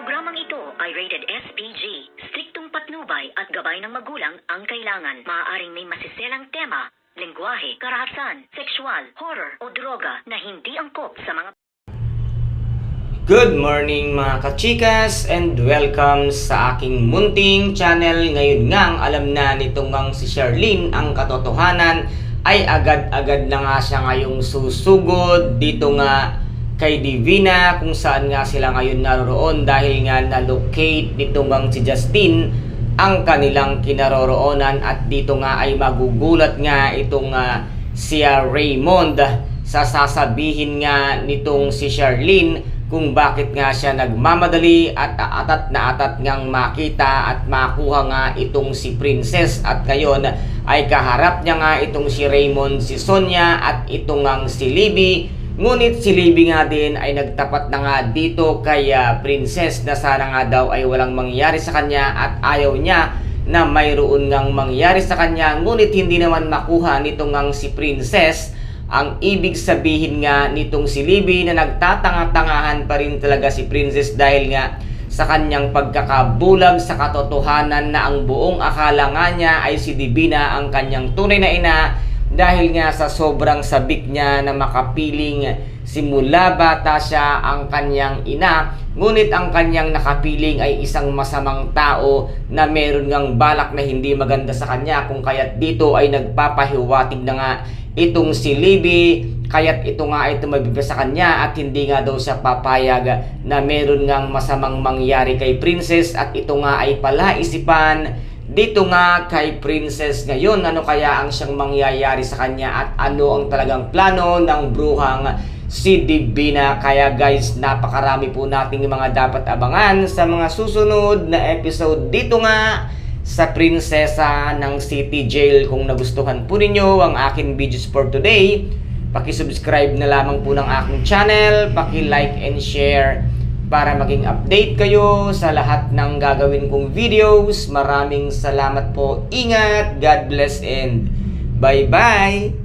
Programang ito ay rated SPG. Striktong patnubay at gabay ng magulang ang kailangan. Maaaring may masiselang tema, lengguwahe, karahasan, sexual, horror o droga na hindi angkop sa mga... Good morning mga kachikas and welcome sa aking munting channel. Ngayon ngang alam na nitong ngang si Sherlyn ang katotohanan ay agad-agad na nga siya ngayong susugod dito nga kay Divina kung saan nga sila ngayon naroon dahil nga na-locate dito ngang si Justin ang kanilang kinaroroonan at dito nga ay magugulat nga itong si Raymond sa sasabihin nga nitong si Sherlyn kung bakit nga siya nagmamadali at atat na atat ngang makita at makuha nga itong si Princess at ngayon ay kaharap niya nga itong si Raymond, si Sonia at itong ngang si Libby. Ngunit si Libby nga din ay nagtapat na nga dito kay Princess na sana nga daw ay walang mangyari sa kanya at ayaw niya na mayroon ngang mangyari sa kanya. Ngunit hindi naman makuha nitong ngang si Princess ang ibig sabihin nga nitong si Libby na nagtatanga-tangahan pa rin talaga si Princess dahil nga sa kanyang pagkakabulag sa katotohanan na ang buong akala nga niya ay si Divina ang kanyang tunay na ina dahil nga sa sobrang sabik niya na makapiling simula bata siya ang kanyang ina. Ngunit ang kanyang nakapiling ay isang masamang tao na meron ngang balak na hindi maganda sa kanya kung kaya't dito ay nagpapahiwatig na nga itong si Libby kaya't ito nga ay tumabi sa kanya at hindi nga daw siya papayag na meron ngang masamang mangyari kay Princess at ito nga ay palaisipan dito nga kay Princess ngayon. Ano kaya ang siyang mangyayari sa kanya at ano ang talagang plano ng bruhang si Divina. Kaya guys, napakarami po nating mga dapat abangan sa mga susunod na episode dito nga sa Prinsesa ng City Jail. Kung nagustuhan po ninyo ang aking videos for today, paki-subscribe na lamang po ng aking channel, paki-like and share para maging update kayo sa lahat ng gagawin kong videos. Maraming salamat po. Ingat, God bless and bye-bye!